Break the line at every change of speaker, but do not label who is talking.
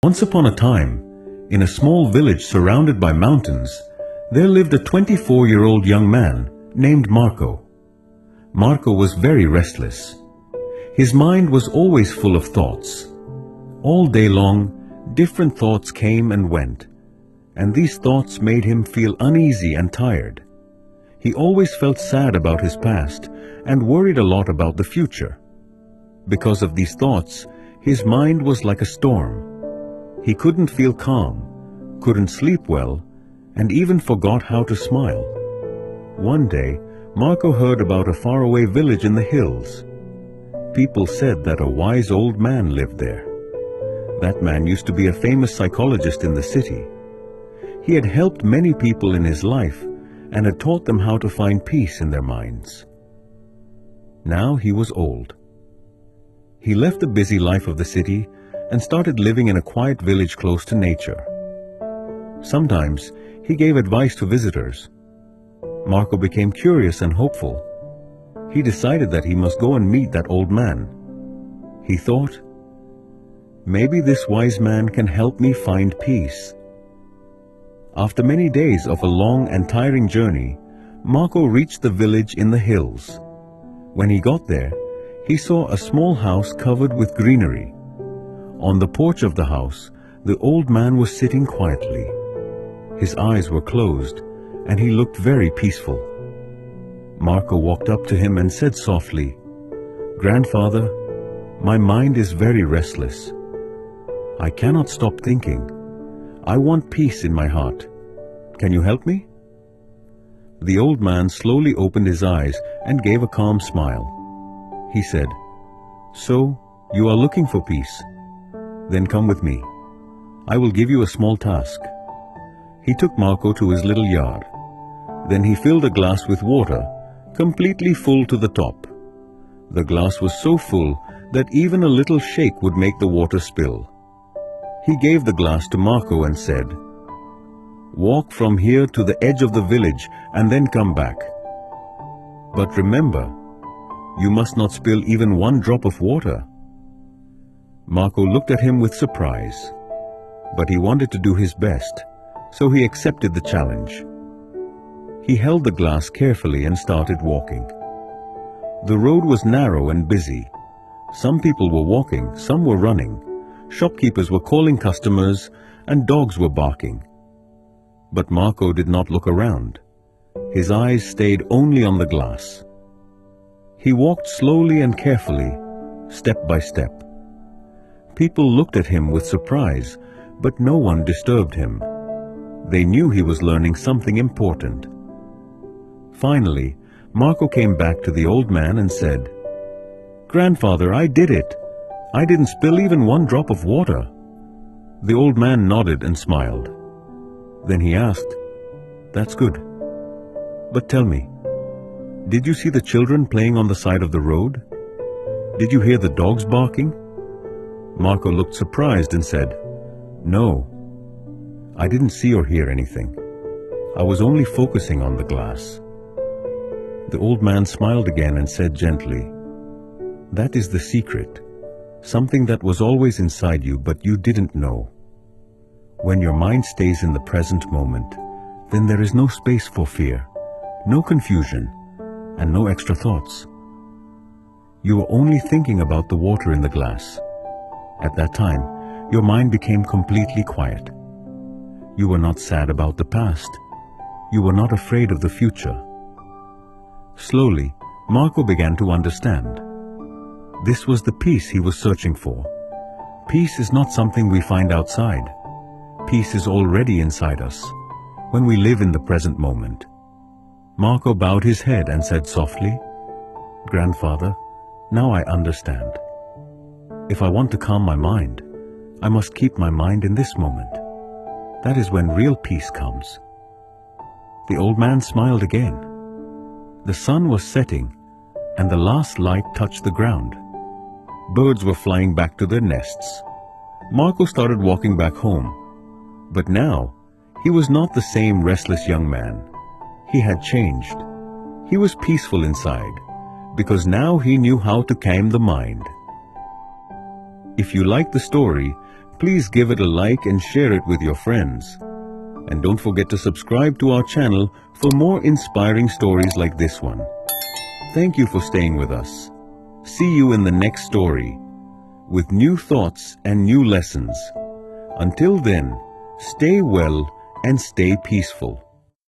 Once upon a time, in a small village surrounded by mountains, there lived a 24-year-old young man named Marco. Marco was very restless. His mind was always full of thoughts. All day long, different thoughts came and went, and these thoughts made him feel uneasy and tired. He always felt sad about his past and worried a lot about the future. Because of these thoughts, his mind was like a storm. He couldn't feel calm, couldn't sleep well, and even forgot how to smile. One day, Marco heard about a faraway village in the hills. People said that a wise old man lived there. That man used to be a famous psychologist in the city. He had helped many people in his life and had taught them how to find peace in their minds. Now he was old. He left the busy life of the city and started living in a quiet village close to nature. Sometimes he gave advice to visitors. Marco became curious and hopeful. He decided that he must go and meet that old man. He thought, maybe this wise man can help me find peace. After many days of a long and tiring journey, Marco reached the village in the hills. When he got there, he saw a small house covered with greenery. On the porch of the house, the old man was sitting quietly. His eyes were closed, and he looked very peaceful. Marco walked up to him and said softly, "Grandfather, my mind is very restless. I cannot stop thinking. I want peace in my heart. Can you help me?" The old man slowly opened his eyes and gave a calm smile. He said, "So, you are looking for peace? Then come with me. I will give you a small task." He took Marco to his little yard. Then he filled a glass with water, completely full to the top. The glass was so full that even a little shake would make the water spill. He gave the glass to Marco and said, "Walk from here to the edge of the village and then come back. But remember, you must not spill even one drop of water." Marco looked at him with surprise, but he wanted to do his best, so he accepted the challenge. He held the glass carefully and started walking. The road was narrow and busy. Some people were walking, some were running. Shopkeepers were calling customers, and dogs were barking. But Marco did not look around. His eyes stayed only on the glass. He walked slowly and carefully, step by step. People looked at him with surprise, but no one disturbed him. They knew he was learning something important. Finally, Marco came back to the old man and said, "Grandfather, I did it. I didn't spill even one drop of water." The old man nodded and smiled. Then he asked, "That's good. But tell me, did you see the children playing on the side of the road? Did you hear the dogs barking?" Marco looked surprised and said, "No, I didn't see or hear anything. I was only focusing on the glass." The old man smiled again and said gently, "That is the secret, something that was always inside you but you didn't know. When your mind stays in the present moment, then there is no space for fear, no confusion, and no extra thoughts. You are only thinking about the water in the glass. At that time, your mind became completely quiet. You were not sad about the past. You were not afraid of the future." Slowly, Marco began to understand. This was the peace he was searching for. Peace is not something we find outside. Peace is already inside us, when we live in the present moment. Marco bowed his head and said softly, "Grandfather, now I understand. If I want to calm my mind, I must keep my mind in this moment. That is when real peace comes." The old man smiled again. The sun was setting, and the last light touched the ground. Birds were flying back to their nests. Marco started walking back home. But now, he was not the same restless young man. He had changed. He was peaceful inside, because now he knew how to calm the mind. If you like the story, please give it a like and share it with your friends. And don't forget to subscribe to our channel for more inspiring stories like this one. Thank you for staying with us. See you in the next story, with new thoughts and new lessons. Until then, stay well and stay peaceful.